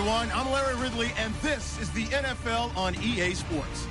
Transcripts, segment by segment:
everyone. I'm Larry Ridley, and this is the NFL on EA Sports.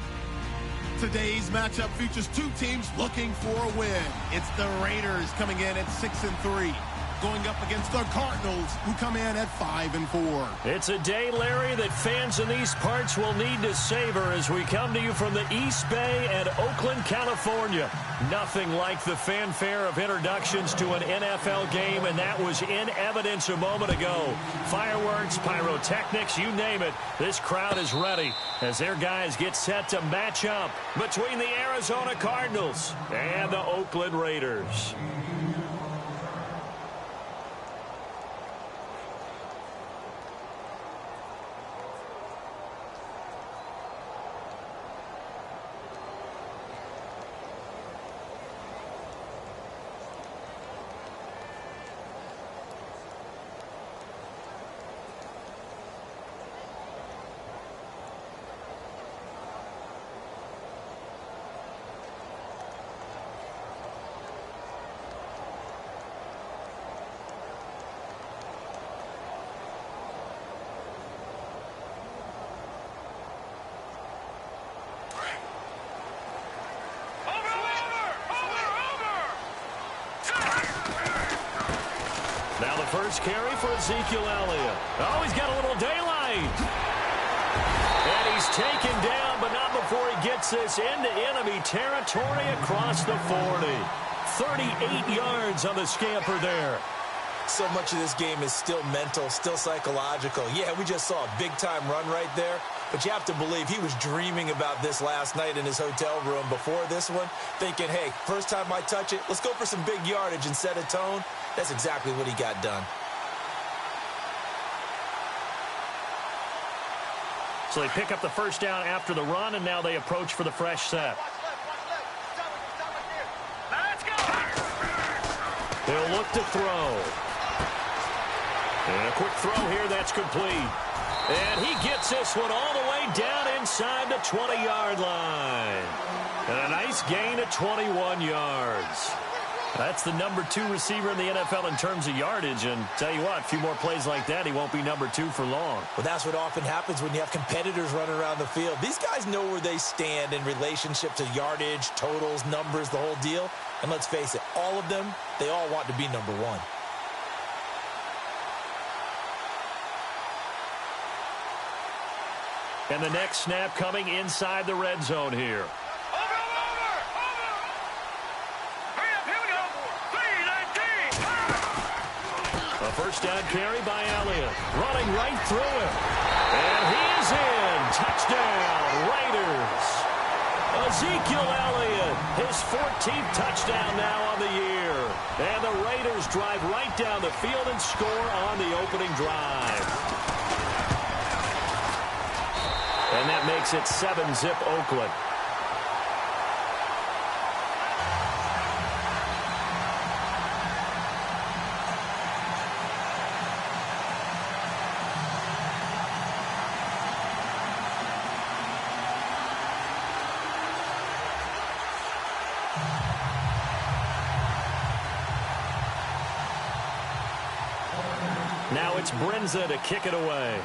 Today's matchup features two teams looking for a win. It's the Raiders coming in at 6-3, going up against the Cardinals, who come in at 5-4. It's a day, Larry, that fans in these parts will need to savor as we come to you from the East Bay and Oakland, California. Nothing like the fanfare of introductions to an NFL game, and that was in evidence a moment ago. Fireworks, pyrotechnics, you name it. This crowd is ready as their guys get set to match up between the Arizona Cardinals and the Oakland Raiders. Now the first carry for Ezekiel Elliott. Oh, he's got a little daylight. And he's taken down, but not before he gets this into enemy territory across the 40. 38 yards on the scamper there. So much of this game is still mental, still psychological. Yeah, we just saw a big-time run right there, but you have to believe he was dreaming about this last night in his hotel room before this one, thinking, hey, first time I touch it, let's go for some big yardage and set a tone. That's exactly what he got done. So they pick up the first down after the run, and now they approach for the fresh set. They'll look to throw. And a quick throw here, that's complete. And he gets this one all the way down inside the 20-yard line. And a nice gain of 21 yards. That's the number 2 receiver in the NFL in terms of yardage. And tell you what, a few more plays like that, he won't be number 2 for long. Well, that's what often happens when you have competitors running around the field. These guys know where they stand in relationship to yardage, totals, numbers, the whole deal. And let's face it, all of them, they all want to be number 1. And the next snap coming inside the red zone here. A first down carry by Elliott. Running right through him. And he is in. Touchdown, Raiders. Ezekiel Elliott, his 14th touchdown now on the year. And the Raiders drive right down the field and score on the opening drive. And that makes it 7-zip Oakland. Now it's Brinza to kick it away.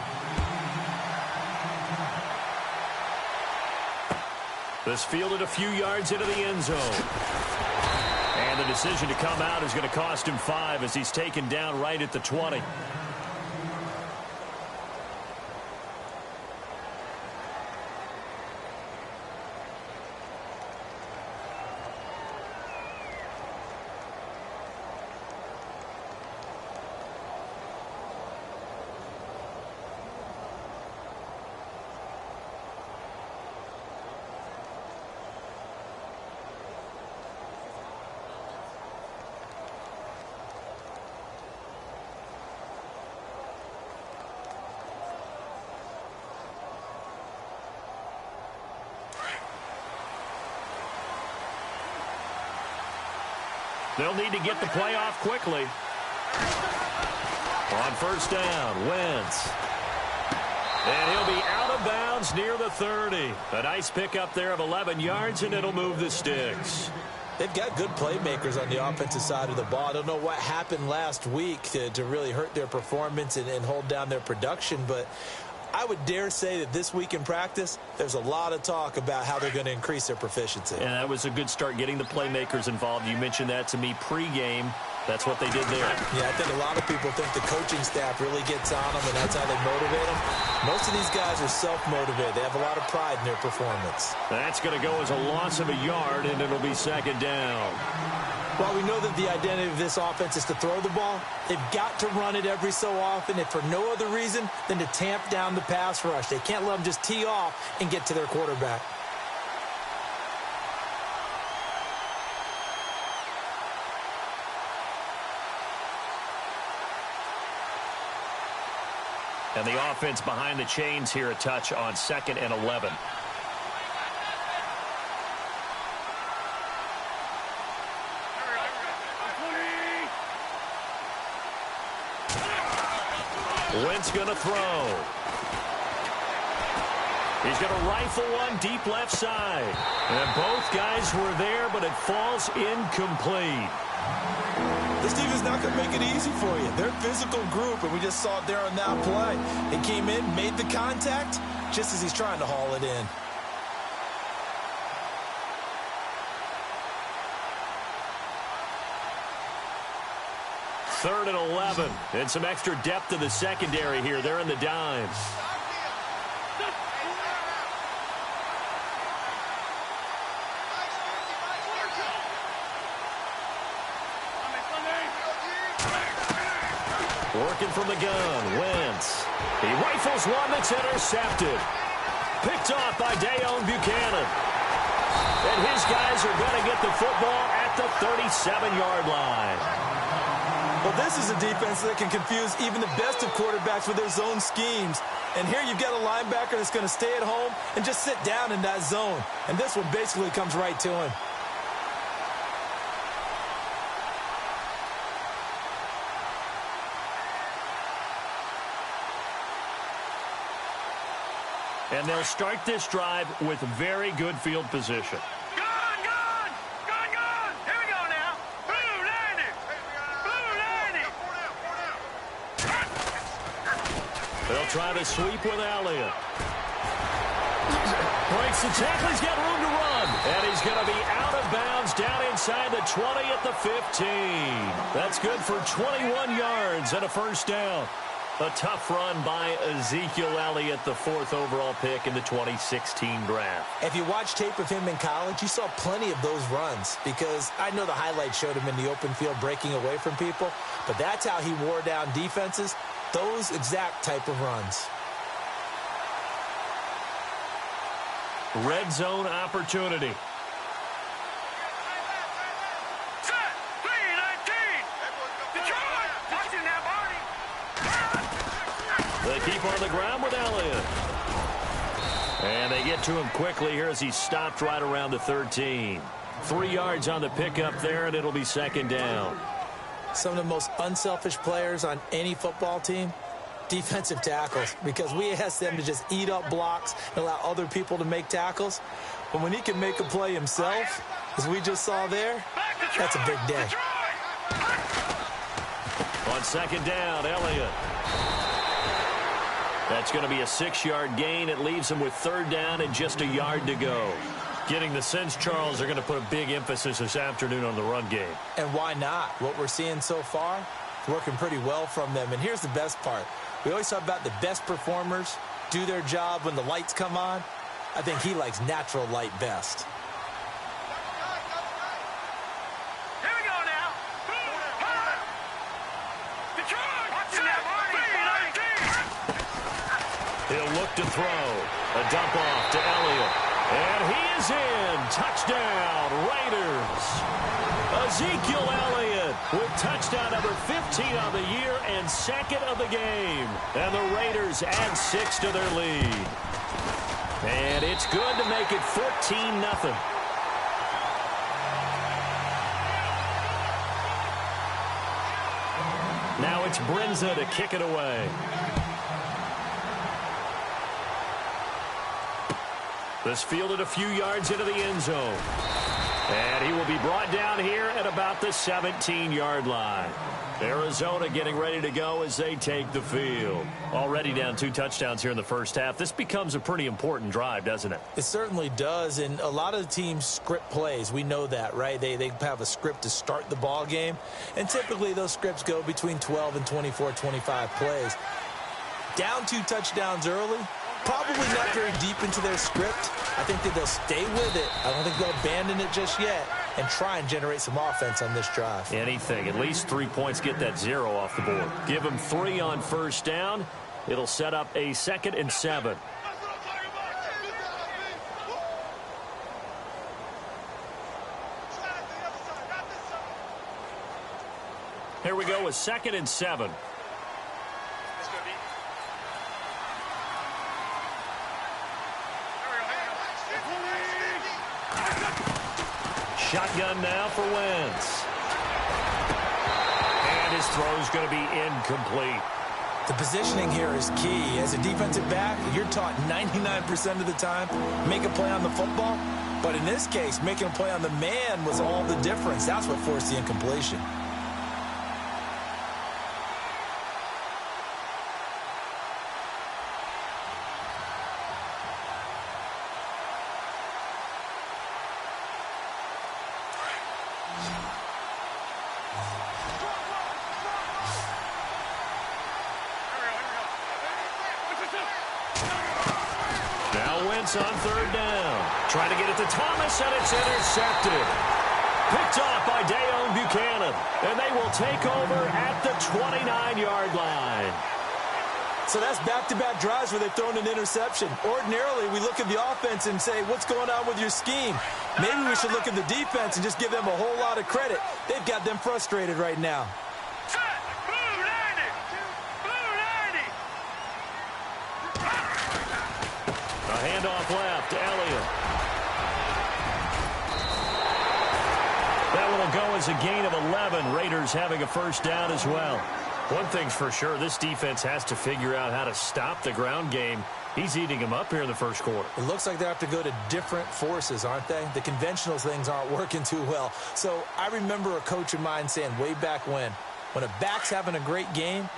This fielded a few yards into the end zone. And the decision to come out is going to cost him 5 as he's taken down right at the 20. They'll need to get the play off quickly. On first down, Wentz. And he'll be out of bounds near the 30. A nice pickup there of 11 yards, and it'll move the sticks. They've got good playmakers on the offensive side of the ball. I don't know what happened last week to really hurt their performance and hold down their production, but I would dare say that this week in practice, there's a lot of talk about how they're going to increase their proficiency. And that was a good start, getting the playmakers involved. You mentioned that to me pregame. That's what they did there. Yeah, I think a lot of people think the coaching staff really gets on them, and that's how they motivate them. Most of these guys are self-motivated. They have a lot of pride in their performance. That's going to go as a loss of a yard, and it'll be second down. While we know that the identity of this offense is to throw the ball, they've got to run it every so often, if for no other reason than to tamp down the pass rush. They can't let them just tee off and get to their quarterback. And the offense behind the chains here, a touch on 2nd and 11. Wentz going to throw. He's going to rifle one deep left side. And both guys were there, but it falls incomplete. This team is not going to make it easy for you. They're a physical group, and we just saw it there on that play. He came in, made the contact, just as he's trying to haul it in. Third and 11, and some extra depth to the secondary here. They're in the dimes. Working from the gun, Wentz. He rifles one that's intercepted. Picked off by Dayon Buchanan. And his guys are going to get the football at the 37-yard line. Well, this is a defense that can confuse even the best of quarterbacks with their zone schemes. And here you've got a linebacker that's going to stay at home and just sit down in that zone. And this one basically comes right to him. And they'll start this drive with very good field position. They'll try to sweep with Elliott. Breaks the tackle. He's got room to run. And he's going to be out of bounds down inside the 20 at the 15. That's good for 21 yards and a first down. A tough run by Ezekiel Elliott, the 4th overall pick in the 2016 draft. If you watch tape of him in college, you saw plenty of those runs, because I know the highlights showed him in the open field breaking away from people, but that's how he wore down defenses, those exact type of runs. Red zone opportunity. They keep on the ground with Elliott. And they get to him quickly here as he's stopped right around the 13. 3 yards on the pickup there, and it'll be second down. Some of the most unselfish players on any football team, defensive tackles, because we ask them to just eat up blocks and allow other people to make tackles. But when he can make a play himself, as we just saw there, that's a big day. On second down, Elliott. That's going to be a 6-yard gain. It leaves him with third down and just a yard to go. Getting the sense, Charles, they're going to put a big emphasis this afternoon on the run game. And why not? What we're seeing so far, working pretty well from them. And here's the best part. We always talk about the best performers do their job when the lights come on. I think he likes natural light best. He'll look to throw. A dump off to Elliott. And he is in. Touchdown, Raiders. Ezekiel Elliott with touchdown number 15 on the year and 2nd of the game. And the Raiders add 6 to their lead. And it's good to make it 14-0. Now it's Brinza to kick it away. This fielded a few yards into the end zone. And he will be brought down here at about the 17-yard line. Arizona getting ready to go as they take the field. Already down 2 touchdowns here in the first half. This becomes a pretty important drive, doesn't it? It certainly does, and a lot of the teams script plays. We know that, right? They have a script to start the ball game, and typically those scripts go between 12 and 24, 25 plays. Down 2 touchdowns early, probably not very deep into their script. I think that they'll stay with it. I don't think they'll abandon it just yet and try and generate some offense on this drive. Anything. At least 3 points, get that 0 off the board. Give them 3 on first down. It'll set up a 2nd and 7. Here we go with 2nd and 7. Shotgun now for Wentz. And his throw's going to be incomplete. The positioning here is key. As a defensive back, you're taught 99% of the time, make a play on the football. But in this case, making a play on the man was all the difference. That's what forced the incompletion. On 3rd down. Trying to get it to Thomas, and it's intercepted. Picked off by Dayon Buchanan. And they will take over at the 29-yard line. So that's back-to-back drives where they've thrown an interception. Ordinarily, we look at the offense and say, what's going on with your scheme? Maybe we should look at the defense and just give them a whole lot of credit. They've got them frustrated right now. Handoff left, Elliott. That one will go as a gain of 11. Raiders having a first down as well. One thing's for sure, this defense has to figure out how to stop the ground game. He's eating them up here in the first quarter. It looks like they have to go to different forces, aren't they? The conventional things aren't working too well. So I remember a coach of mine saying way back when a back's having a great game,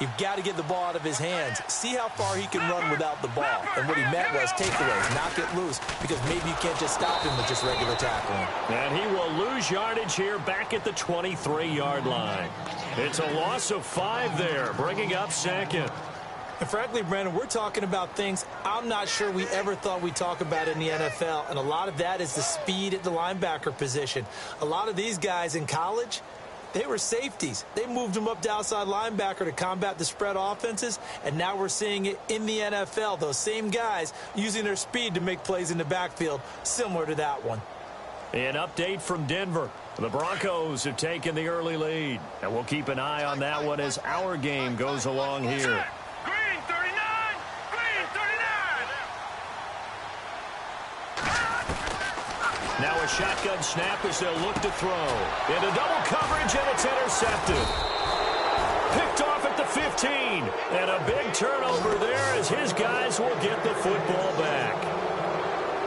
you've got to get the ball out of his hands. See how far he can run without the ball. And what he meant was takeaways, knock it loose, because maybe you can't just stop him with just regular tackling. And he will lose yardage here back at the 23-yard line. It's a loss of 5 there, bringing up 2nd. And frankly, Brandon, we're talking about things I'm not sure we ever thought we'd talk about in the NFL. And a lot of that is the speed at the linebacker position. A lot of these guys in college, they were safeties. They moved them up to outside linebacker to combat the spread offenses, and now we're seeing it in the NFL. Those same guys using their speed to make plays in the backfield, similar to that one. An update from Denver. The Broncos have taken the early lead, and we'll keep an eye on that one as our game goes along here. Green 39! Green 39! Now a shotgun snap as they'll look to throw. Into double coverage, and it's intercepted. Picked off at the 15. And a big turnover there as his guys will get the football back.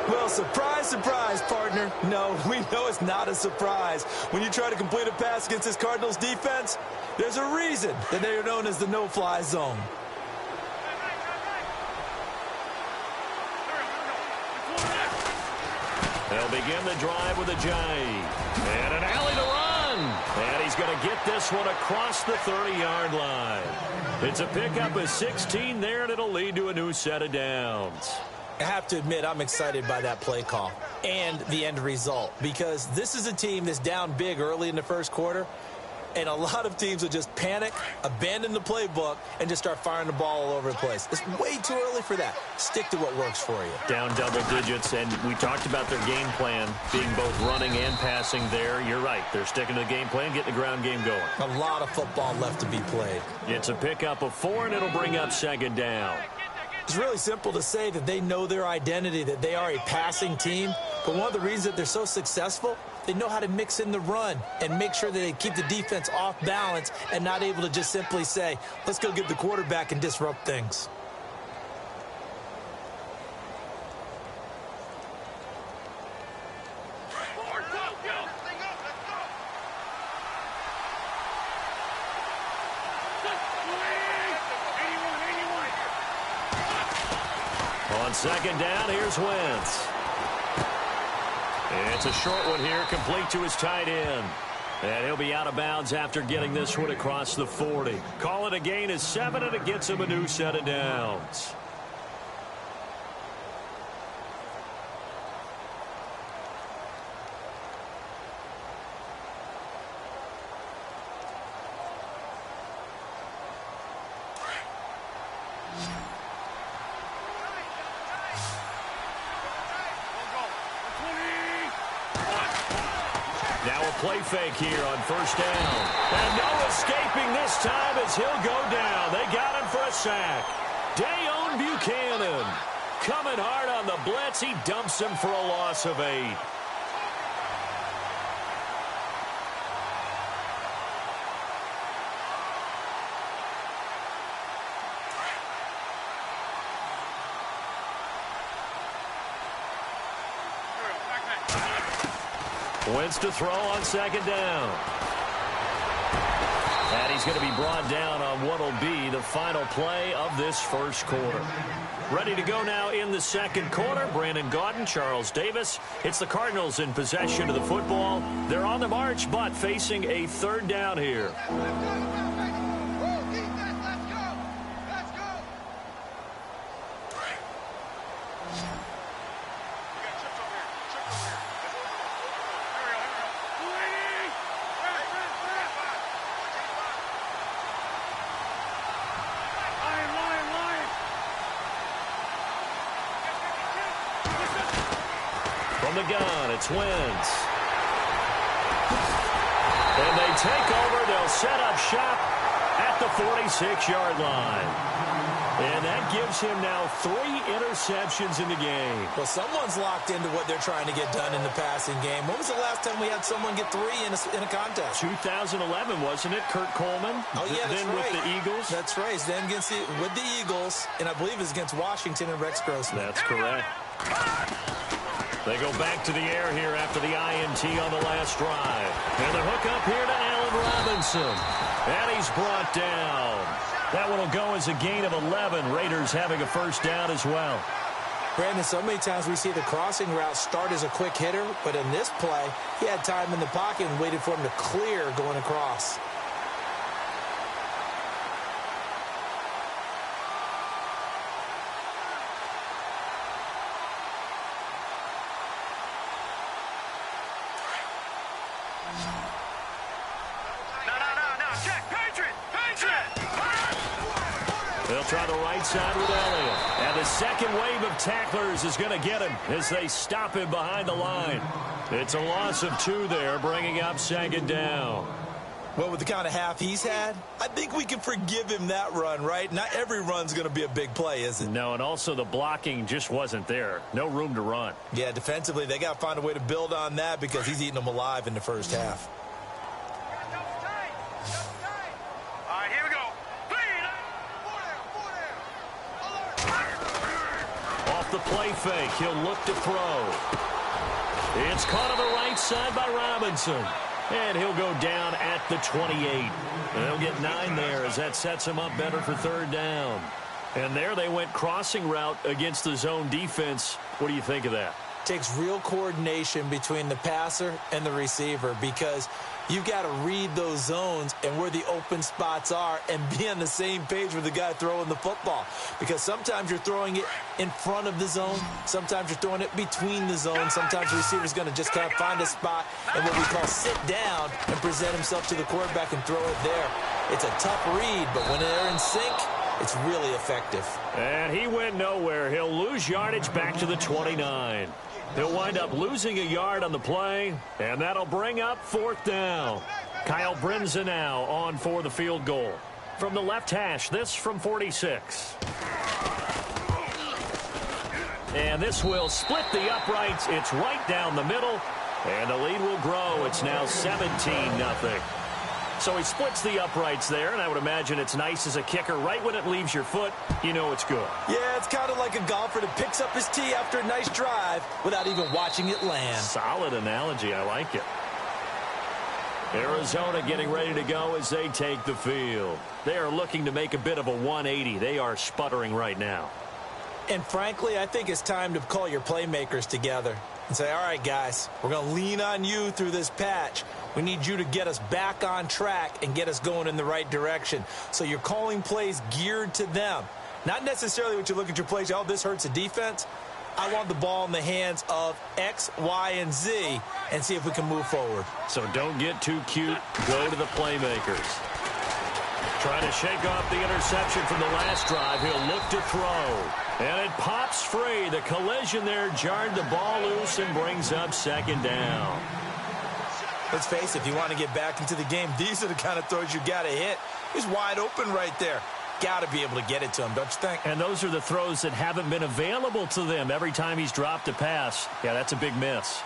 Well, surprise, surprise, partner. No, we know it's not a surprise. When you try to complete a pass against this Cardinals defense, there's a reason that they are known as the no-fly zone. They'll begin the drive with a J. And an alley to run. And he's going to get this one across the 30-yard line. It's a pickup of 16 there, and it'll lead to a new set of downs. I have to admit, I'm excited by that play call and the end result, because this is a team that's down big early in the first quarter, and a lot of teams will just panic, abandon the playbook, and just start firing the ball all over the place. It's way too early for that. Stick to what works for you. Down double digits, and we talked about their game plan being both running and passing there. You're right. They're sticking to the game plan, getting the ground game going. A lot of football left to be played. It's a pickup of 4, and it'll bring up 2nd down. It's really simple to say that they know their identity, that they are a passing team. But one of the reasons that they're so successful, they know how to mix in the run and make sure that they keep the defense off balance and not able to just simply say, let's go get the quarterback and disrupt things. On second down, here's Wentz. It's a short one here, complete to his tight end. And he'll be out of bounds after getting this one across the 40. Call it a gain of 7, and it gets him a new set of downs. Now a play fake here on first down. And no escaping this time as he'll go down. They got him for a sack. Dayon Buchanan coming hard on the blitz. He dumps him for a loss of 8. Wentz to throw on second down. And he's going to be brought down on what will be the final play of this first quarter. Ready to go now in the second quarter. Brandon Gaudin, Charles Davis. It's the Cardinals in possession of the football. They're on the march, but facing a third down here. From the gun, it's Wentz. And they take over. They'll set up shop at the 46-yard line. And that gives him now 3 interceptions in the game. Well, someone's locked into what they're trying to get done in the passing game. When was the last time we had someone get 3 in a contest? 2011, wasn't it? Kurt Coleman? Oh, yeah, that's then right. with the Eagles? That's right. Then with the Eagles, and I believe it's against Washington and Rex Grossman. That's correct. They go back to the air here after the INT on the last drive. And the hook up here to Allen Robinson. And he's brought down. That one will go as a gain of 11. Raiders having a first down as well. Brandon, so many times we see the crossing route start as a quick hitter, but in this play, he had time in the pocket and waited for him to clear going across. They'll try the right side with Elliott. And the second wave of tacklers is going to get him as they stop him behind the line. It's a loss of 2 there, bringing up second down. Well, with the kind of half he's had, I think we can forgive him that run, right? Not every run's going to be a big play, is it? No, and also the blocking just wasn't there. No room to run. Yeah, defensively, they got to find a way to build on that because he's eating them alive in the first half. The play fake. He'll look to throw. It's caught on the right side by Robinson. And he'll go down at the 28. They'll get 9 there as that sets him up better for third down. And there they went crossing route against the zone defense. What do you think of that? Takes real coordination between the passer and the receiver because you've got to read those zones and where the open spots are and be on the same page with the guy throwing the football. Because sometimes you're throwing it in front of the zone. Sometimes you're throwing it between the zones. Sometimes the receiver's going to just kind of find a spot and what we call sit down and present himself to the quarterback and throw it there. It's a tough read, but when they're in sync, it's really effective. And he went nowhere. He'll lose yardage back to the 29. He'll wind up losing a yard on the play, and that'll bring up fourth down. Kyle Brinza now on for the field goal. From the left hash, this from 46. And this will split the uprights. It's right down the middle, and the lead will grow. It's now 17-0. So he splits the uprights there, and I would imagine it's nice as a kicker. Right when it leaves your foot, you know it's good. Yeah, it's kind of like a golfer that picks up his tee after a nice drive without even watching it land. Solid analogy. I like it. Arizona getting ready to go as they take the field. They are looking to make a bit of a 180. They are sputtering right now. And frankly, I think it's time to call your playmakers together and say, all right, guys, we're going to lean on you through this patch. We need you to get us back on track and get us going in the right direction. So you're calling plays geared to them. Not necessarily what you look at your plays, oh, this hurts the defense. I want the ball in the hands of X, Y, and Z and see if we can move forward. So don't get too cute. Go to the playmakers. Trying to shake off the interception from the last drive. He'll look to throw. And it pops free. The collision there jarred the ball loose and brings up second down. Let's face it, if you want to get back into the game, these are the kind of throws you got to hit. He's wide open right there. Got to be able to get it to him, don't you think? And those are the throws that haven't been available to them every time he's dropped a pass. Yeah, that's a big miss.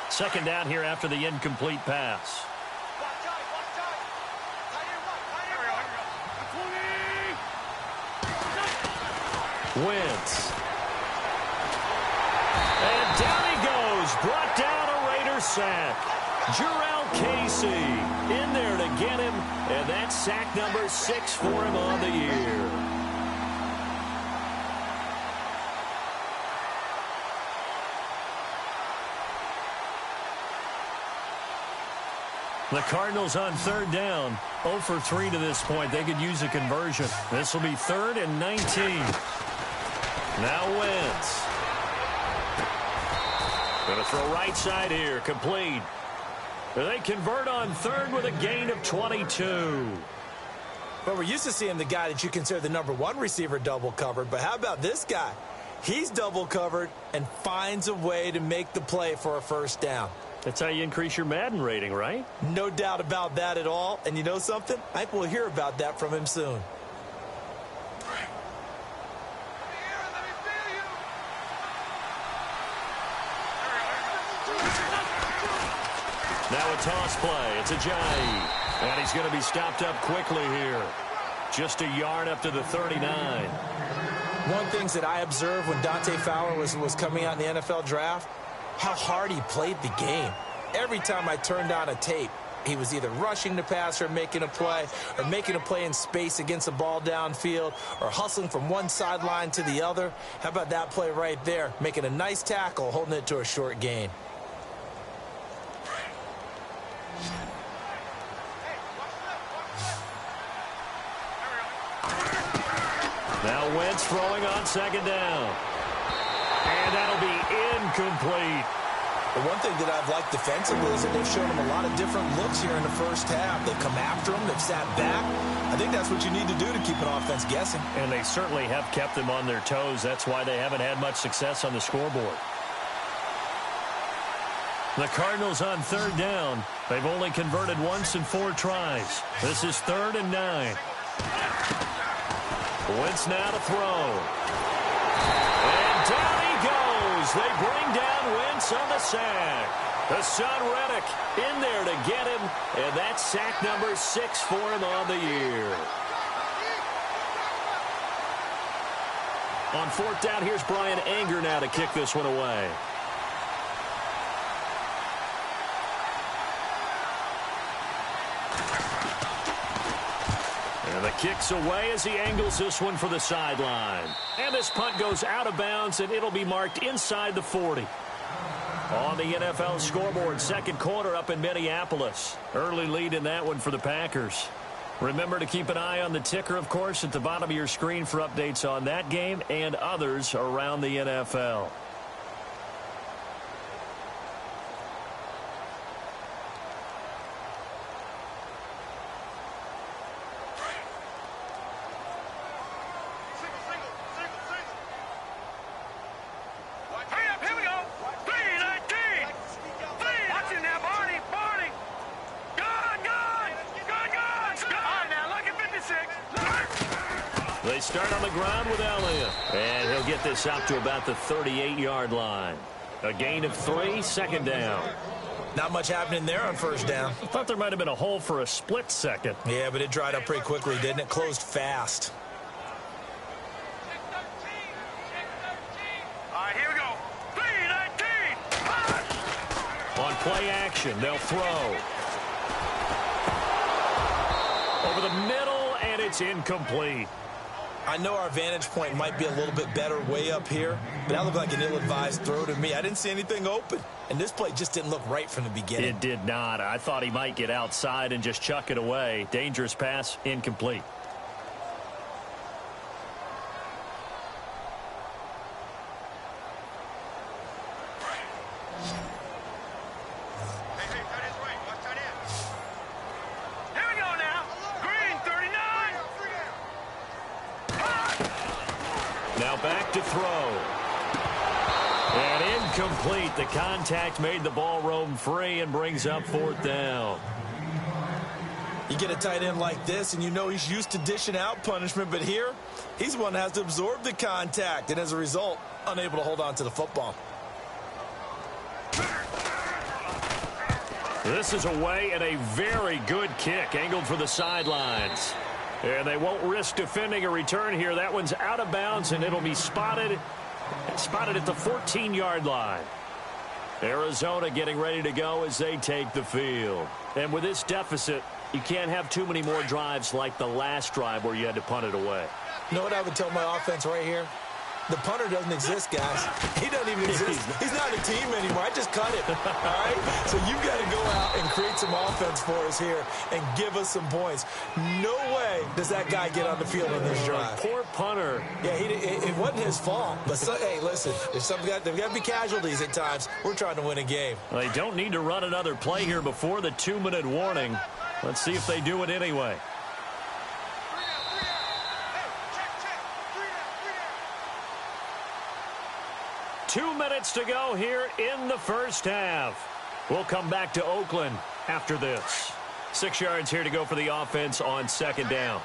Second down here after the incomplete pass. Wentz. And down he goes. Brought down a Raider sack. Jurrell Casey in there to get him. And that's sack number 6 for him on the year. The Cardinals on third down. 0 for 3 to this point. They could use a conversion. This will be 3rd and 19. Now Wentz. Going to throw right side here. Complete. They convert on third with a gain of 22. Well, we're used to seeing the guy that you consider the #1 receiver double covered, but how about this guy? He's double covered and finds a way to make the play for a first down. That's how you increase your Madden rating, right? No doubt about that at all. And you know something? I think we'll hear about that from him soon. Now a toss play. It's Ajayi. And he's going to be stopped up quickly here. Just a yard up to the 39. One thing that I observed when Dante Fowler was coming out in the NFL draft, how hard he played the game. Every time I turned on a tape, he was either rushing the passer, or making a play in space against the ball downfield, or hustling from one sideline to the other. How about that play right there? Making a nice tackle, holding it to a short gain. Now Wentz throwing on second down. And that'll be incomplete. The one thing that I've liked defensively is that they've shown him a lot of different looks here in the first half. They've come after him. They've sat back. I think that's what you need to do to keep an offense guessing. And they certainly have kept them on their toes. That's why they haven't had much success on the scoreboard. The Cardinals on third down. They've only converted once in 4 tries. This is 3rd and 9. Wentz now to throw. And down he goes. They bring down Wentz on the sack. Hassan Reddick in there to get him. And that's sack number 6 for him on the year. On 4th down, here's Brian Anger now to kick this one away. And the kick's away as he angles this one for the sideline. And this punt goes out of bounds, and it'll be marked inside the 40. On the NFL scoreboard, second quarter up in Minneapolis. Early lead in that one for the Packers. Remember to keep an eye on the ticker, of course, at the bottom of your screen for updates on that game and others around the NFL. They start on the ground with Elliott. And he'll get this up to about the 38-yard line. A gain of 3, second down. Not much happening there on first down. I thought there might have been a hole for a split second. Yeah, but it dried up pretty quickly, didn't it? Closed fast. All right, here we go. 3-19. On play action, they'll throw. Over the middle, and it's incomplete. I know our vantage point might be a little bit better way up here, but that looked like an ill-advised throw to me. I didn't see anything open, and this play just didn't look right from the beginning. It did not. I thought he might get outside and just chuck it away. Dangerous pass, incomplete. Now back to throw. And incomplete. The contact made the ball roam free and brings up fourth down. You get a tight end like this, and you know he's used to dishing out punishment, but here, he's the one that has to absorb the contact, and as a result, unable to hold on to the football. This is away and a very good kick, angled for the sidelines. And they won't risk defending a return here. That one's out of bounds, and it'll be spotted at the 14-yard line. Arizona getting ready to go as they take the field. And with this deficit, you can't have too many more drives like the last drive where you had to punt it away. You know what I would tell my offense right here? The punter doesn't exist, guys. He doesn't even exist. He's not a team anymore. I just cut it, all right? So you've got to go out and create some offense for us here and give us some points. No way does that guy get on the field on this drive. Poor punter. Yeah, it wasn't his fault. But, hey, listen, there's got to be casualties at times. We're trying to win a game. Well, they don't need to run another play here before the 2-minute warning. Let's see if they do it anyway. Two minutes to go here in the first half. We'll come back to Oakland after this. 6 yards here to go for the offense on second down.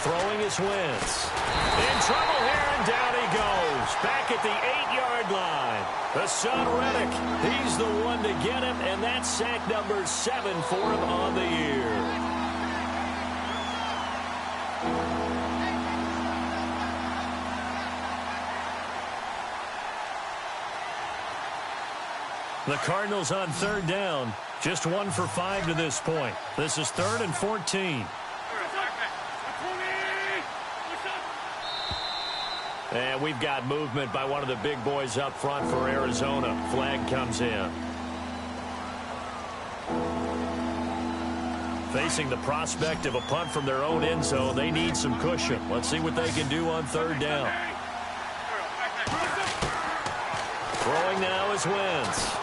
Throwing is Wentz. In trouble here, and down he goes. Back at the 8-yard line. Hassan Reddick, he's the one to get him, and that's sack number 7 for him on the year. The Cardinals on third down. Just 1 for 5 to this point. This is 3rd and 14. And we've got movement by one of the big boys up front for Arizona. Flag comes in. Facing the prospect of a punt from their own end zone, they need some cushion. Let's see what they can do on third down. Throwing now is Wentz.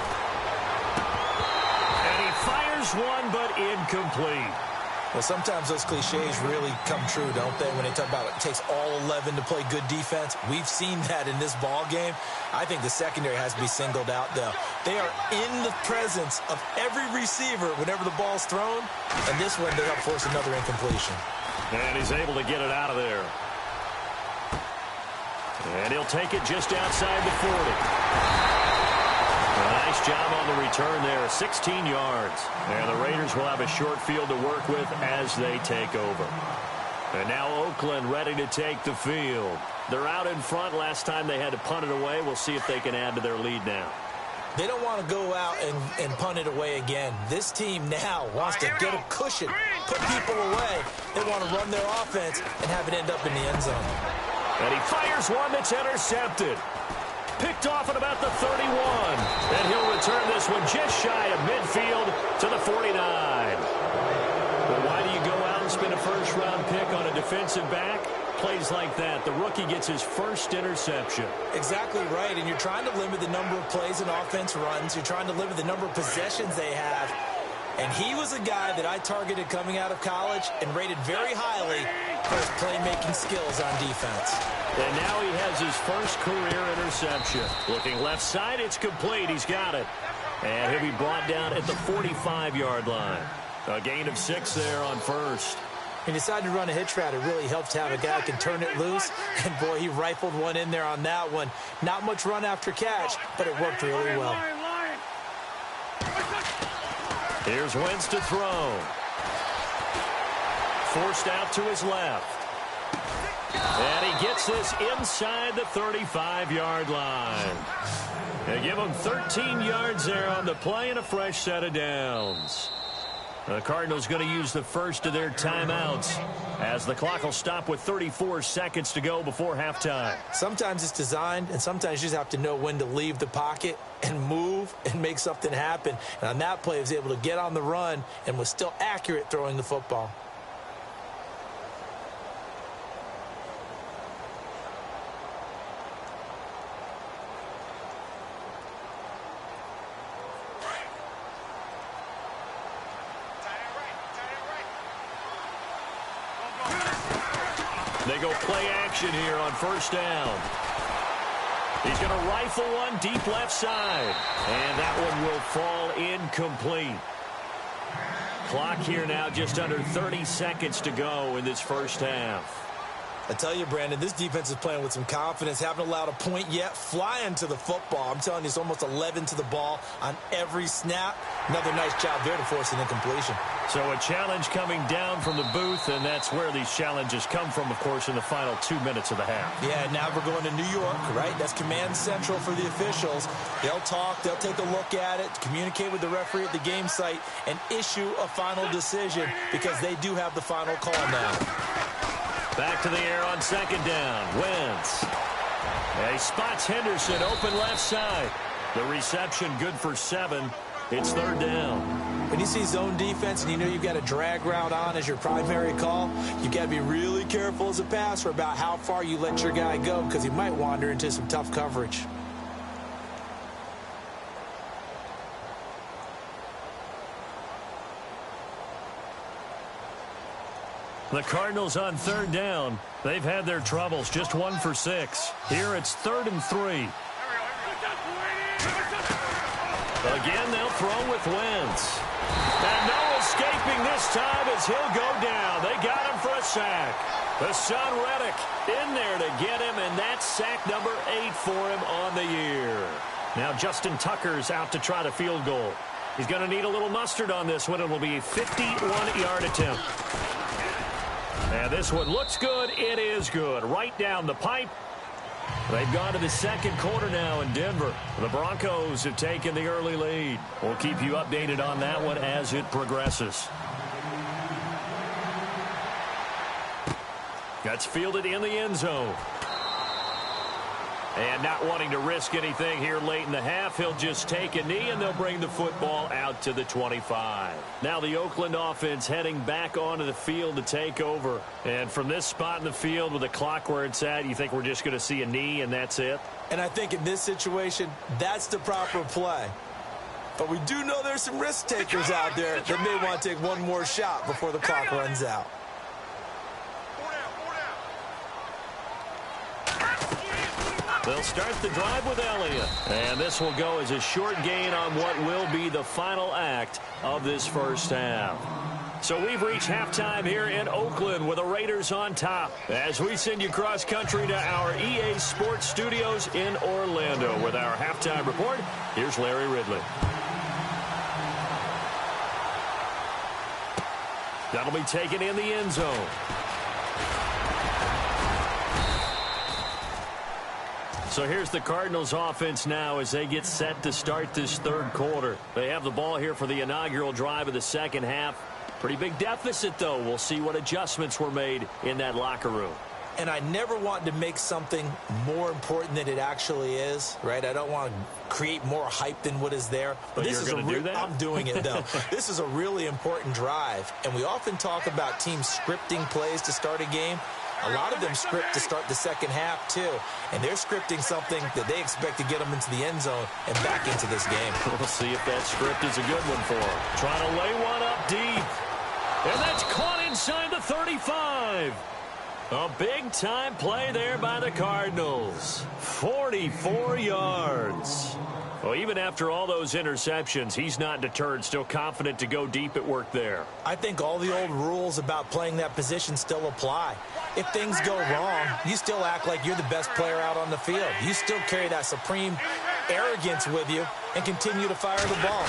One, but incomplete. Well, sometimes those cliches really come true, don't they, when they talk about it takes all 11 to play good defense. We've seen that in this ball game. I think the secondary has to be singled out, though. They are in the presence of every receiver whenever the ball's thrown, and this one they help force another incompletion. And he's able to get it out of there. And he'll take it just outside the 40. Nice job on the return there, 16 yards. And the Raiders will have a short field to work with as they take over. And now Oakland ready to take the field. They're out in front. Last time they had to punt it away. We'll see if they can add to their lead now. They don't want to go out and punt it away again. This team now wants to get a cushion, put people away. They want to run their offense and have it end up in the end zone. And he fires one that's intercepted. Picked off at about the 31. And he'll return this one just shy of midfield to the 49. But why do you go out and spend a first-round pick on a defensive back? Plays like that, the rookie gets his first interception. Exactly right, and you're trying to limit the number of plays an offense runs. You're trying to limit the number of possessions they have. And he was a guy that I targeted coming out of college and rated very highly for his playmaking skills on defense. And now he has his first career interception. Looking left side, it's complete. He's got it. And he'll be brought down at the 45-yard line. A gain of 6 there on first. He decided to run a hitch route. It really helps to have a guy who can turn it loose. And, boy, he rifled one in there on that one. Not much run after catch, but it worked really well. Here's Wentz to throw. Forced out to his left. And he gets this inside the 35-yard line. They give him 13 yards there on the play and a fresh set of downs. The Cardinals going to use the first of their timeouts as the clock will stop with 34 seconds to go before halftime. Sometimes it's designed, and sometimes you just have to know when to leave the pocket and move and make something happen. And on that play, he was able to get on the run and was still accurate throwing the football. They go play action here on first down. He's going to rifle one deep left side. And that one will fall incomplete. Clock here now just under 30 seconds to go in this first half. I tell you, Brandon, this defense is playing with some confidence. Haven't allowed a point yet. Flying to the football. I'm telling you, it's almost 11 to the ball on every snap. Another nice job there to force an incompletion. So a challenge coming down from the booth, and that's where these challenges come from, of course, in the final 2 minutes of the half. Yeah, now we're going to New York, right? That's command central for the officials. They'll talk, they'll take a look at it, communicate with the referee at the game site, and issue a final decision because they do have the final call now. Back to the air on second down. Wentz. He spots Henderson open left side. The reception good for 7. It's third down. When you see zone defense and you know you've got a drag route on as your primary call, you've got to be really careful as a passer about how far you let your guy go because he might wander into some tough coverage. The Cardinals on third down. They've had their troubles, just 1 for 6. Here it's 3rd and 3. Again, they'll throw with Wentz. And no escaping this time as he'll go down. They got him for a sack. Hassan Reddick in there to get him, and that's sack number 8 for him on the year. Now Justin Tucker's out to try the field goal. He's going to need a little mustard on this one. It will be a 51-yard attempt. And this one looks good. It is good. Right down the pipe. They've gone to the second quarter now in Denver. The Broncos have taken the early lead. We'll keep you updated on that one as it progresses. That's fielded in the end zone. And not wanting to risk anything here late in the half, he'll just take a knee, and they'll bring the football out to the 25. Now the Oakland offense heading back onto the field to take over. And from this spot in the field with the clock where it's at, you think we're just going to see a knee and that's it? And I think in this situation, that's the proper play. But we do know there's some risk takers out there that may want to take one more shot before the clock runs out. They'll start the drive with Elliott. And this will go as a short gain on what will be the final act of this first half. So we've reached halftime here in Oakland with the Raiders on top. As we send you cross country to our EA Sports Studios in Orlando with our halftime report, here's Larry Ridley. That'll be taken in the end zone. So here's the Cardinals offense now as they get set to start this third quarter. They have the ball here for the inaugural drive of the second half. Pretty big deficit, though. We'll see what adjustments were made in that locker room. And I never want to make something more important than it actually is, right? I don't want to create more hype than what is there. But this you're going to do that? I'm doing it, though. This is a really important drive. And we often talk about teams scripting plays to start a game. A lot of them script to start the second half, too. And they're scripting something that they expect to get them into the end zone and back into this game. We'll see if that script is a good one for them. Trying to lay one up deep. And that's caught inside the 35. A big-time play there by the Cardinals. 44 yards. Well, even after all those interceptions, he's not deterred, still confident to go deep at work there. I think all the old rules about playing that position still apply. If things go wrong, you still act like you're the best player out on the field. You still carry that supreme arrogance with you and continue to fire the ball.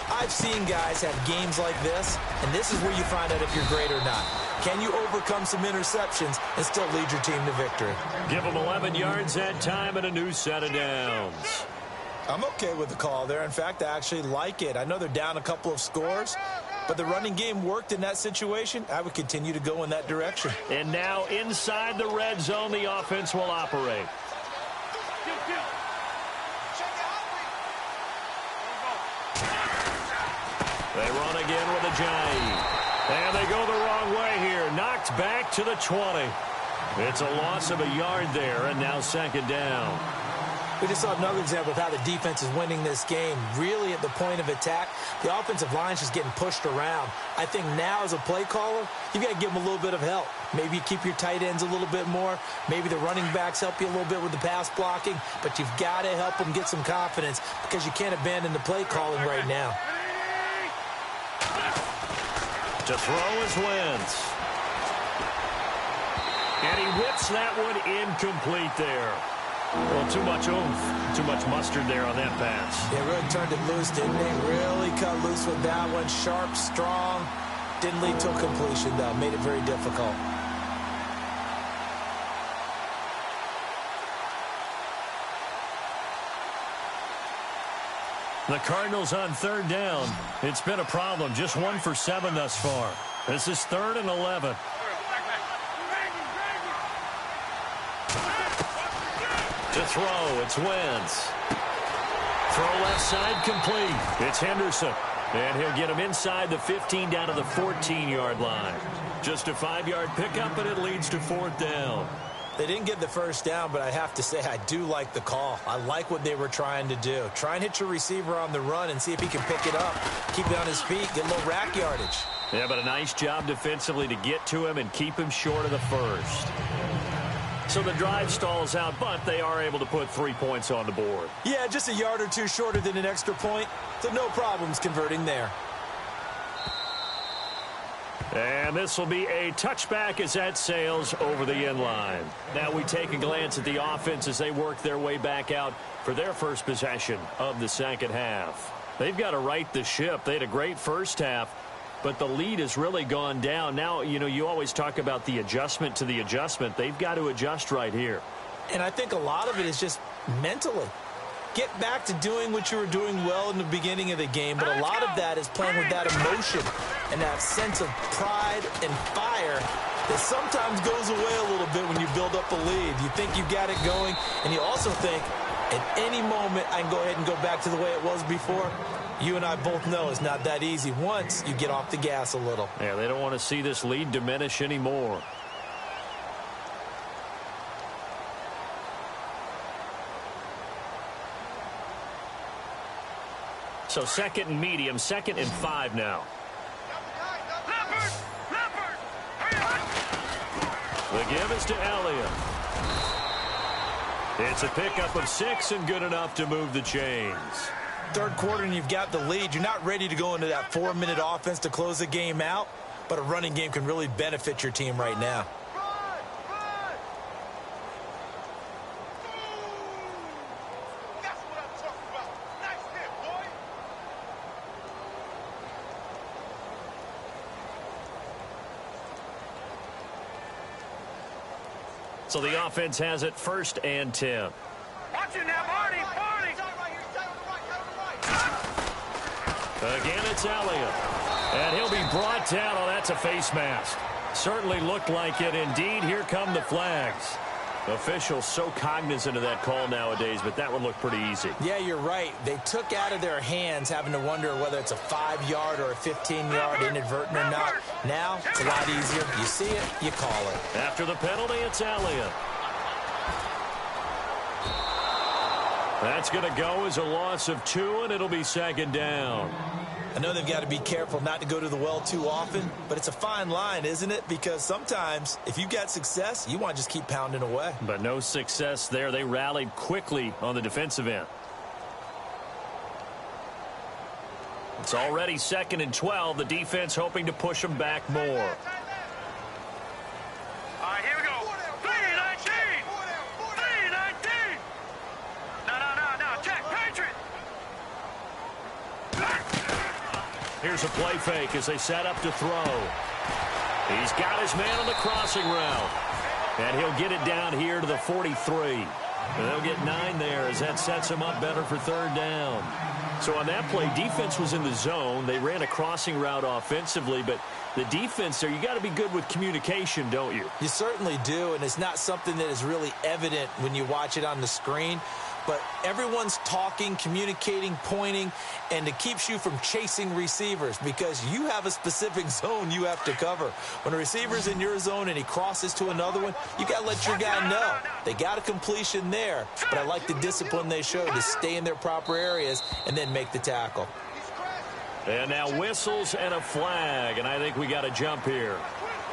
I've seen guys have games like this, and this is where you find out if you're great or not. Can you overcome some interceptions and still lead your team to victory? Give them 11 yards that time and a new set of downs. I'm okay with the call there. In fact, I actually like it. I know they're down a couple of scores, but the running game worked in that situation. I would continue to go in that direction. And now inside the red zone, the offense will operate. They run again with a J. And they go the wrong way here. Knocked back to the 20. It's a loss of a yard there, and now second down. We just saw another example of how the defense is winning this game. Really at the point of attack, the offensive line's just getting pushed around. I think now as a play caller, you've got to give them a little bit of help. Maybe you keep your tight ends a little bit more. Maybe the running backs help you a little bit with the pass blocking. But you've got to help them get some confidence because you can't abandon the play calling right now. To throw is Wentz. And he whips that one incomplete there. Well, too much oomph, too much mustard there on that pass. They really turned it loose, didn't they? Really cut loose with that one. Sharp, strong. Didn't lead to a completion, though. Made it very difficult. The Cardinals on third down. It's been a problem. Just 1 for 7 thus far. This is 3rd and 11. To throw, it's Wentz. Throw left side complete. It's Henderson. And he'll get him inside the 15 down to the 14-yard line. Just a 5-yard pickup, and it leads to 4th down. They didn't get the first down, but I have to say I do like the call. I like what they were trying to do. Try and hit your receiver on the run and see if he can pick it up. Keep it on his feet, get a little rack yardage. Yeah, but a nice job defensively to get to him and keep him short of the first. So the drive stalls out, but they are able to put 3 points on the board. Yeah, just a yard or two shorter than an extra point, so no problems converting there. And this will be a touchback as that sails over the end line. Now we take a glance at the offense as they work their way back out for their first possession of the second half. They've got to right the ship. They had a great first half, but the lead has really gone down. Now, you know, you always talk about the adjustment to the adjustment. They've got to adjust right here. And I think a lot of it is just mentally. Get back to doing what you were doing well in the beginning of the game, but a lot of that is playing with that emotion and that sense of pride and fire that sometimes goes away a little bit when you build up a lead. You think you got it going, and you also think at any moment I can go ahead and go back to the way it was before. You and I both know it's not that easy once you get off the gas a little. Yeah, they don't want to see this lead diminish anymore. So 2nd and medium, 2nd and 5 now. The give is to Elliott. It's a pickup of 6 and good enough to move the chains. Third quarter and you've got the lead. You're not ready to go into that 4-minute offense to close the game out, but a running game can really benefit your team right now. So the offense has it 1st and 10. Watch it now, Marty. Again, it's Elliott. And he'll be brought down. Oh, that's a face mask. Certainly looked like it. Indeed, here come the flags. Officials so cognizant of that call nowadays, but that one looked pretty easy. Yeah, you're right. They took out of their hands having to wonder whether it's a 5-yard or a 15-yard inadvertent or not. Now, it's a lot easier. You see it, you call it. After the penalty, it's Elliott. That's going to go as a loss of 2, and it'll be 2nd down. I know they've got to be careful not to go to the well too often, but it's a fine line, isn't it? Because sometimes, if you've got success, you want to just keep pounding away. But no success there. They rallied quickly on the defensive end. It's already 2nd and 12. The defense hoping to push them back more. All right, here we go. 3-19. 3-19. No. Check. Patriot. Here's a play fake as they set up to throw. He's got his man on the crossing route. And he'll get it down here to the 43. And they'll get 9 there as that sets him up better for 3rd down. So on that play, defense was in the zone. They ran a crossing route offensively, but the defense there, you got to be good with communication, don't you? You certainly do, and it's not something that is really evident when you watch it on the screen. But everyone's talking, communicating, pointing, and it keeps you from chasing receivers because you have a specific zone you have to cover. When a receiver's in your zone and he crosses to another one, you got to let your guy know. They got a completion there, but I like the discipline they showed to stay in their proper areas and then make the tackle. And now whistles and a flag, and I think we got a jump here.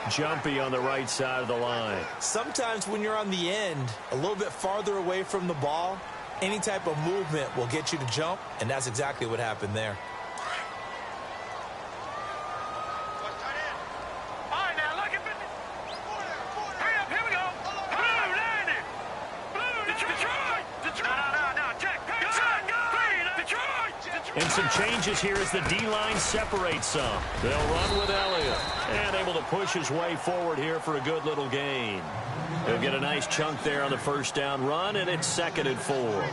Jumpy on the right side of the line. Sometimes when you're on the end, a little bit farther away from the ball, any type of movement will get you to jump, and that's exactly what happened there. All right, now look at this. Hurry up, here we go. Blue, landing. Blue, Detroit. No. Check. Detroit. And some changes here as the D-line separates some. They'll run with Elliott. And able to push his way forward here for a good little gain. He'll get a nice chunk there on the 1st down run, and it's 2nd and 4.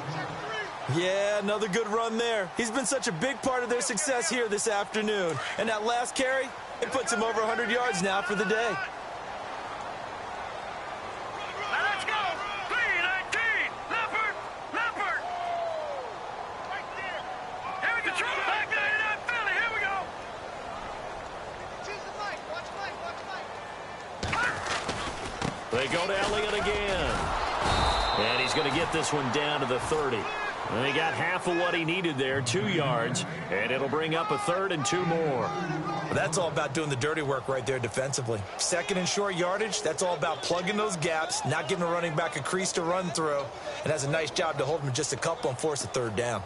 Yeah, another good run there. He's been such a big part of their success here this afternoon. And that last carry, it puts him over 100 yards now for the day. Now let's go. 3-19. Leopard. Right there. Here we go. Detroit. Back there in that Philly. Here we go. Choose the mic. Watch Mike. They go to Elliott again. And he's going to get this one down to the 30. And he got half of what he needed there, 2 yards. And it'll bring up a 3rd and 2 more. Well, that's all about doing the dirty work right there defensively. 2nd and short yardage, that's all about plugging those gaps, not giving a running back a crease to run through. And has a nice job to hold him just a couple and force a 3rd down.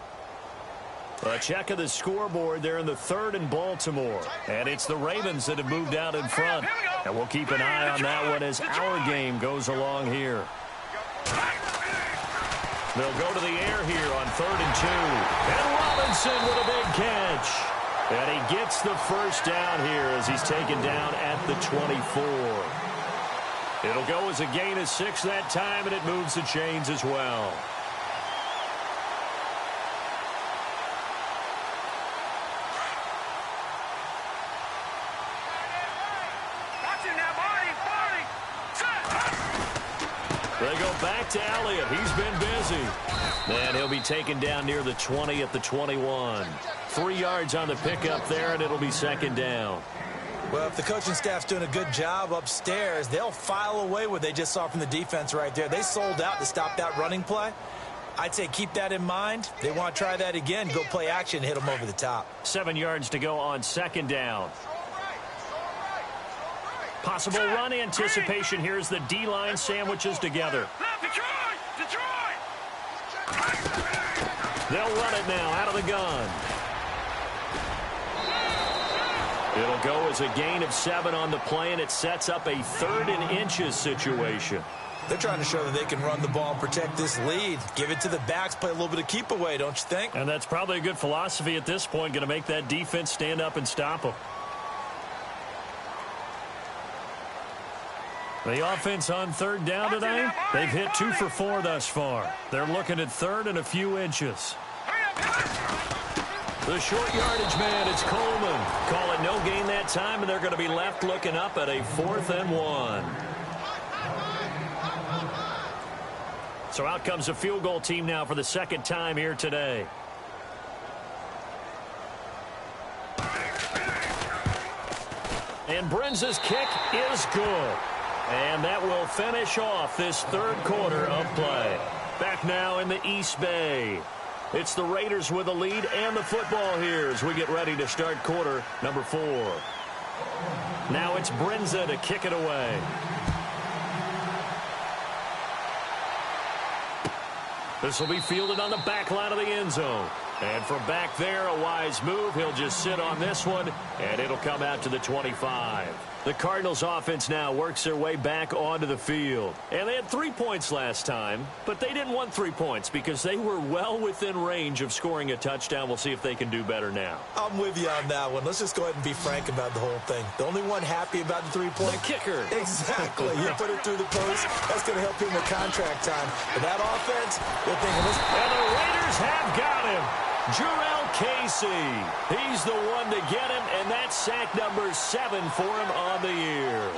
A check of the scoreboard there in the 3rd and Baltimore. And it's the Ravens that have moved out in front. And we'll keep an eye on that one as our game goes along here. They'll go to the air here on 3rd and 2. And Robinson with a big catch. And he gets the 1st down here as he's taken down at the 24. It'll go as a gain of 6 that time, and it moves the chains as well. They go back to Elliott. He's been busy. And he'll be taken down near the 20 at the 21. 3 yards on the pickup there, and it'll be 2nd down. Well, if the coaching staff's doing a good job upstairs, they'll file away what they just saw from the defense right there. They sold out to stop that running play. I'd say keep that in mind. They want to try that again. Go play action, hit them over the top. 7 yards to go on 2nd down. Possible run anticipation here as the D-line sandwiches together. Detroit! They'll run it now out of the gun. It'll go as a gain of 7 on the play, and it sets up a 3rd and inches situation. They're trying to show that they can run the ball and protect this lead. Give it to the backs, play a little bit of keep away, don't you think? And that's probably a good philosophy at this point, going to make that defense stand up and stop them. The offense on 3rd down today, they've hit 2 for 4 thus far. They're looking at 3rd and a few inches. The short yardage man, it's Coleman. Call it no gain that time, and they're going to be left looking up at a 4th and 1. So out comes a field goal team now for the 2nd time here today. And Brenza's kick is good. And that will finish off this 3rd quarter of play. Back now in the East Bay. It's the Raiders with the lead and the football here as we get ready to start quarter number 4. Now it's Brenza to kick it away. This will be fielded on the back line of the end zone. And from back there, a wise move. He'll just sit on this one, and it'll come out to the 25. The Cardinals offense now works their way back onto the field. And they had 3 points last time, but they didn't want 3 points because they were well within range of scoring a touchdown. We'll see if they can do better now. I'm with you on that one. Let's just go ahead and be frank about the whole thing. The only one happy about the 3-point. The kicker. Exactly. You put it through the post. That's going to help him with contract time. But that offense, they're thinking this. And the Raiders have got him. Jurrell Casey. He's the one to get him, and that's sack number 7 for him on the year.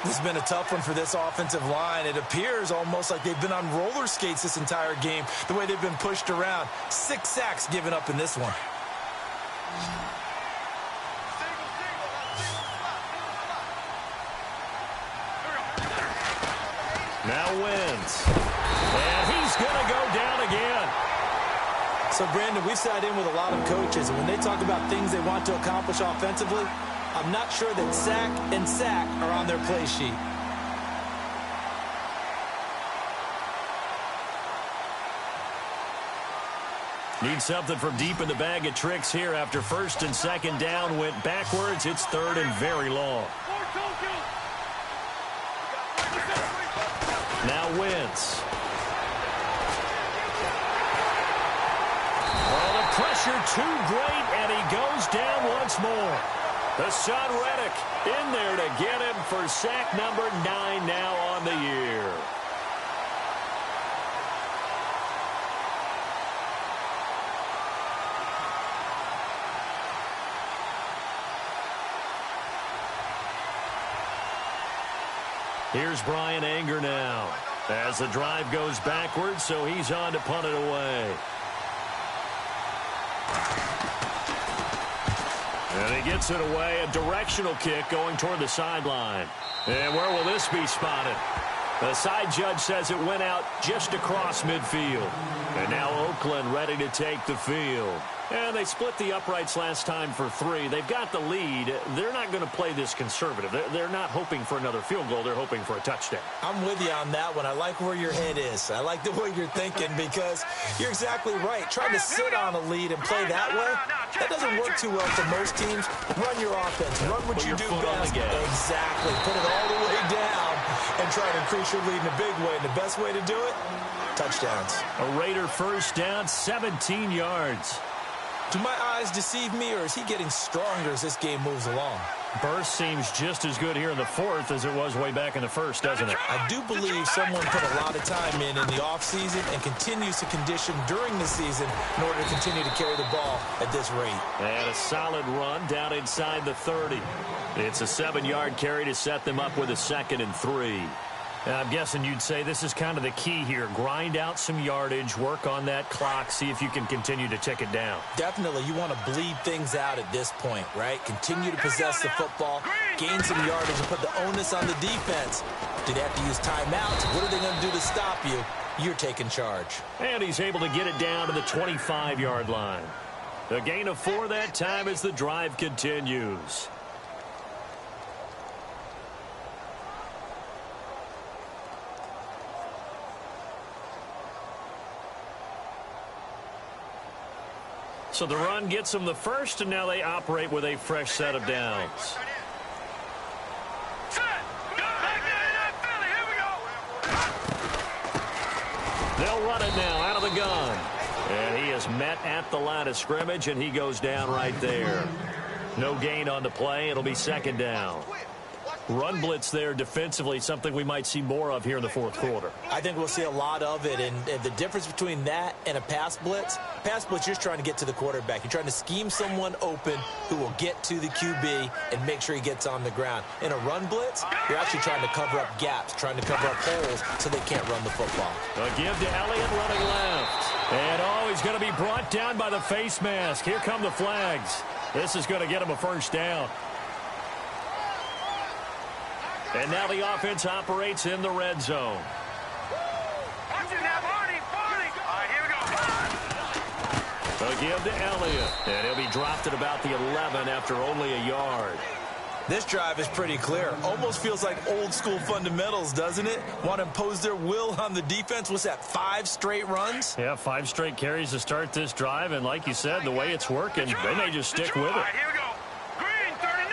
This has been a tough one for this offensive line. It appears almost like they've been on roller skates this entire game, the way they've been pushed around. 6 sacks given up in this one. Now wins. And he's going to go down again. So, Brandon, we've sat in with a lot of coaches, and when they talk about things they want to accomplish offensively, I'm not sure that sack and sack are on their play sheet. Need something from deep in the bag of tricks here after first and second down went backwards. It's third and very long. Now Wentz. Pressure too great, and he goes down once more. Hassan Reddick in there to get him for sack number 9 now on the year. Here's Brian Anger now as the drive goes backwards, so he's on to punt it away. And he gets it away, a directional kick going toward the sideline. And where will this be spotted? The side judge says it went out just across midfield. And now Oakland ready to take the field. And they split the uprights last time for 3. They've got the lead. They're not going to play this conservative. They're not hoping for another field goal. They're hoping for a touchdown. I'm with you on that one. I like where your head is. I like the way you're thinking because you're exactly right. Trying to sit on a lead and play that way, that doesn't work too well for most teams. Run your offense. Run what you do best. Exactly. Put it all the way down and try to increase your lead in a big way. And the best way to do it, touchdowns. A Raider first down, 17 yards. Do my eyes deceive me, or is he getting stronger as this game moves along? Burst seems just as good here in the fourth as it was way back in the first, doesn't it? I do believe someone put a lot of time in the offseason and continues to condition during the season in order to continue to carry the ball at this rate. And a solid run down inside the 30. It's a 7-yard carry to set them up with a 2nd and 3. I'm guessing you'd say this is kind of the key here. Grind out some yardage, work on that clock, see if you can continue to tick it down. Definitely. You want to bleed things out at this point, right? Continue to possess the football, gain some yardage, and put the onus on the defense. Do they have to use timeouts? What are they going to do to stop you? You're taking charge. And he's able to get it down to the 25-yard line. A gain of 4 that time as the drive continues. So the run gets them the first, and now they operate with a fresh set of downs. They'll run it now out of the gun. And he is met at the line of scrimmage, and he goes down right there. No gain on the play. It'll be 2nd down. Run blitz there defensively, something we might see more of here in the fourth quarter. I think we'll see a lot of it, and the difference between that and a pass blitz, you're just trying to get to the quarterback. You're trying to scheme someone open who will get to the QB and make sure he gets on the ground. In a run blitz, you're actually trying to cover up gaps, trying to cover up holes so they can't run the football. A give to Elliott running left. And he's going to be brought down by the face mask. Here come the flags. This is going to get him a first down. And now the offense operates in the red zone. A give to Elliott. And he'll be dropped at about the 11 after only a yard. This drive is pretty clear. Almost feels like old school fundamentals, doesn't it? Want to impose their will on the defense. What's that, 5 straight runs? Yeah, 5 straight carries to start this drive. And like you said, the way it's working, they may just stick with it. Here we go. Green 39.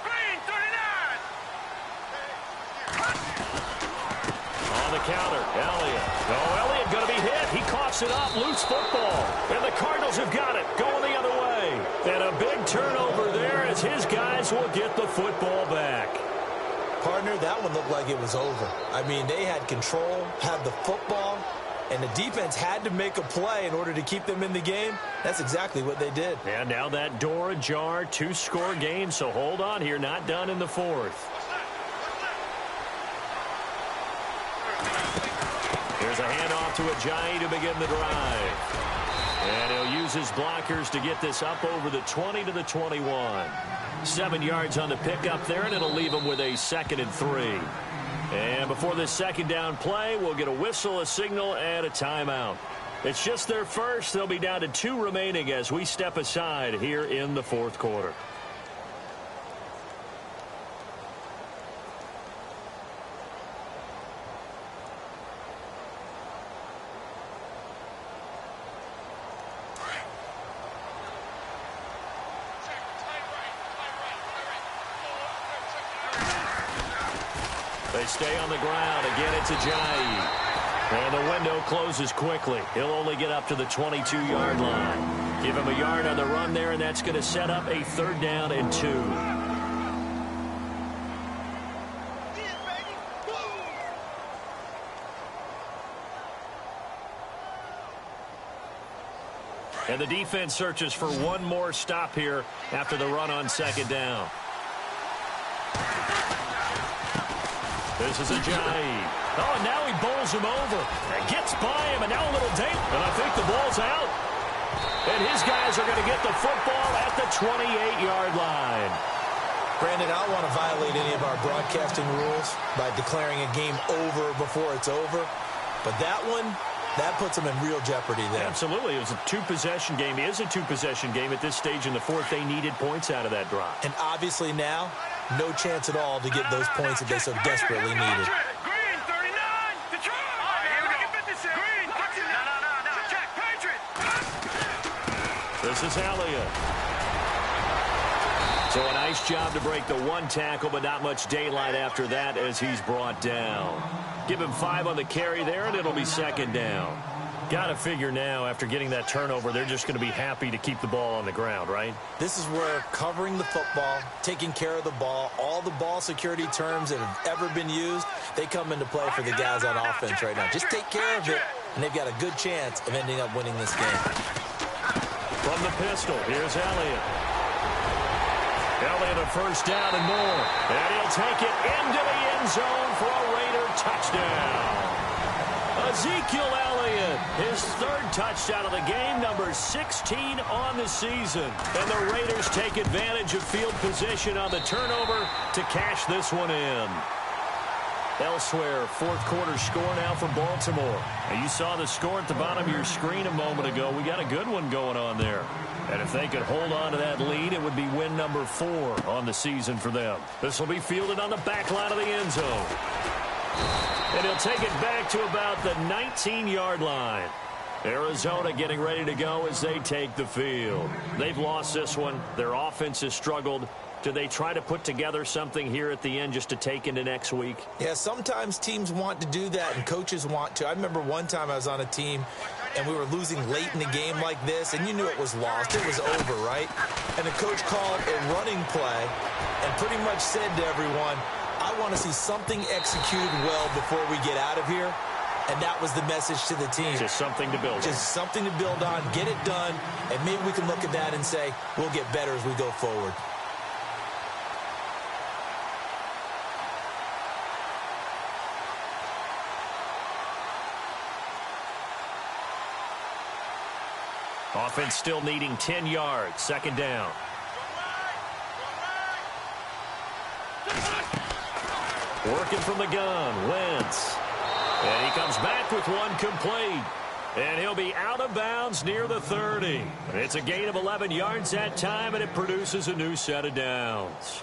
Green 39. On the counter, Elliott. Oh, Elliott going to be hit. He coughs it up. Loose football. And the Cardinals have got it. Going the other way. And a big turnover there as his guys will get the football back. Partner, that one looked like it was over. I mean, they had control, had the football, and the defense had to make a play in order to keep them in the game. That's exactly what they did. And now that door ajar, 2-score game, so hold on here. Not done in the 4th. Here's a handoff to Ajayi to begin the drive. And he'll use his blockers to get this up over the 20 to the 21. 7 yards on the pickup there, and it'll leave him with a 2nd and 3. And before this second down play, we'll get a whistle, a signal, and a timeout. It's just their first. They'll be down to 2 remaining as we step aside here in the 4th quarter. They stay on the ground. Again, it's Ajayi. And the window closes quickly. He'll only get up to the 22-yard line. Give him a yard on the run there, and that's going to set up a 3rd down and 2. And the defense searches for one more stop here after the run on 2nd down. This is Ajayi. Oh, and now he bowls him over. And gets by him, and now a little dink. And I think the ball's out. And his guys are going to get the football at the 28-yard line. Brandon, I don't want to violate any of our broadcasting rules by declaring a game over before it's over. But that one, that puts them in real jeopardy there. Absolutely. It was a 2-possession game. It is a 2-possession game at this stage in the 4th. They needed points out of that drive. And obviously now, no chance at all to get those points that they so desperately needed. Green 39. Detroit. Here we go. Green. No. Check. Patriot. This is Elliott. So a nice job to break the 1 tackle, but not much daylight after that as he's brought down. Give him 5 on the carry there, and it'll be 2nd down. Got to figure now, after getting that turnover, they're just going to be happy to keep the ball on the ground, right? This is where covering the football, taking care of the ball, all the ball security terms that have ever been used, they come into play for the guys on offense right now. Just take care of it, and they've got a good chance of ending up winning this game. From the pistol, here's Elliott. Elliott a 1st down and more. And he'll take it into the end zone for a Raider touchdown. Ezekiel Elliott, his 3rd touchdown of the game, number 16 on the season. And the Raiders take advantage of field position on the turnover to cash this one in. Elsewhere, 4th quarter score now for Baltimore. And you saw the score at the bottom of your screen a moment ago. We got a good one going on there. And if they could hold on to that lead, it would be win number 4 on the season for them. This will be fielded on the back line of the end zone. And he'll take it back to about the 19-yard line. Arizona getting ready to go as they take the field. They've lost this one. Their offense has struggled. Do they try to put together something here at the end just to take into next week? Yeah, sometimes teams want to do that and coaches want to. I remember one time I was on a team and we were losing late in the game like this, and you knew it was lost. It was over, right? And the coach called a running play and pretty much said to everyone, I want to see something executed well before we get out of here. And that was the message to the team. Just something to build on. Just something to build on, get it done, and maybe we can look at that and say, we'll get better as we go forward. Offense still needing 10 yards. 2nd down. Working from the gun. Wentz. And he comes back with one complete. And he'll be out of bounds near the 30. It's a gain of 11 yards that time, and it produces a new set of downs.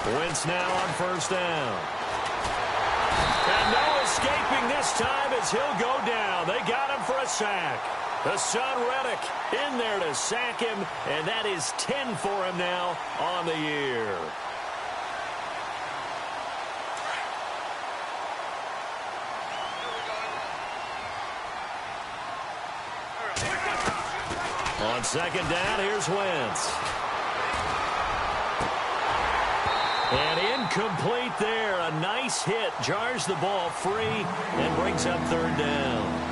Wentz now on first down. And no escaping this time as he'll go down. They got him for a sack. Hassan Reddick in there to sack him, and that is 10 for him now on the year. On second down, here's Wentz. And incomplete there. A nice hit. Jars the ball free and brings up third down.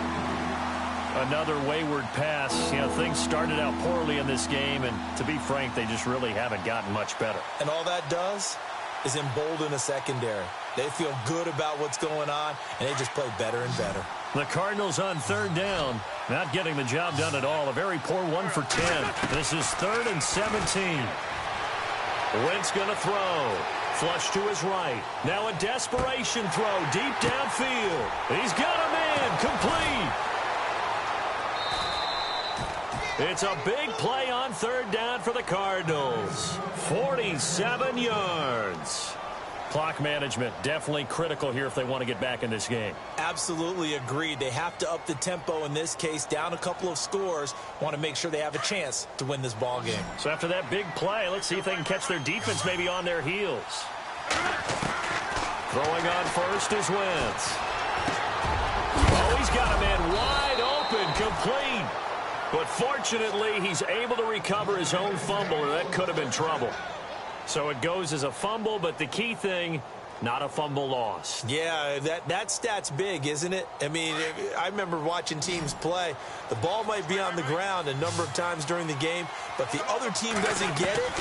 Another wayward pass. You know, things started out poorly in this game, and to be frank, they just really haven't gotten much better. And all that does is embolden a secondary. They feel good about what's going on, and they just play better and better. The Cardinals on third down, not getting the job done at all. A very poor 1 for 10. This is 3rd and 17. Wentz going to throw. Flush to his right. Now a desperation throw deep downfield. He's got a man. Complete. It's a big play on third down for the Cardinals. 47 yards. Clock management definitely critical here if they want to get back in this game. Absolutely agreed. They have to up the tempo in this case, down a couple of scores. Want to make sure they have a chance to win this ball game. So after that big play, let's see if they can catch their defense maybe on their heels. Throwing on first is Wentz. Oh, he's got a man wide open, complete. But fortunately, he's able to recover his own fumble, or that could have been trouble. So it goes as a fumble, but the key thing, not a fumble loss. Yeah, that stat's big, isn't it? I mean, I remember watching teams play. The ball might be on the ground a number of times during the game, but the other team doesn't get it.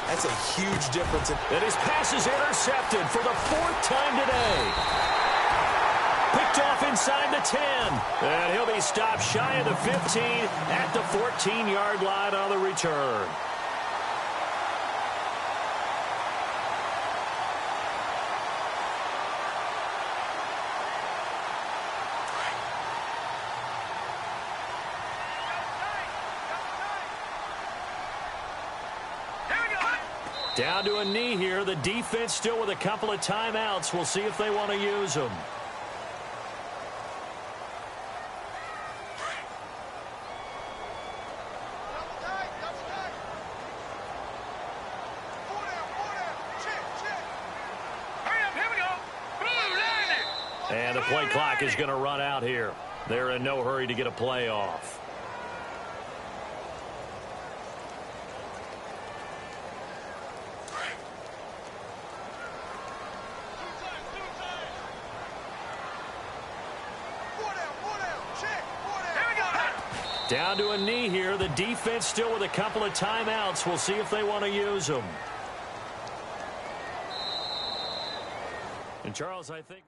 That's a huge difference. And his pass is intercepted for the 4th time today. Picked off inside the 10. And he'll be stopped shy of the 15 at the 14-yard line on the return. Down to a knee here. The defense still with a couple of timeouts. We'll see if they want to use them. And the play clock is going to run out here. They're in no hurry to get a play off. Down to a knee here. The defense still with a couple of timeouts. We'll see if they want to use them. And Charles, I think...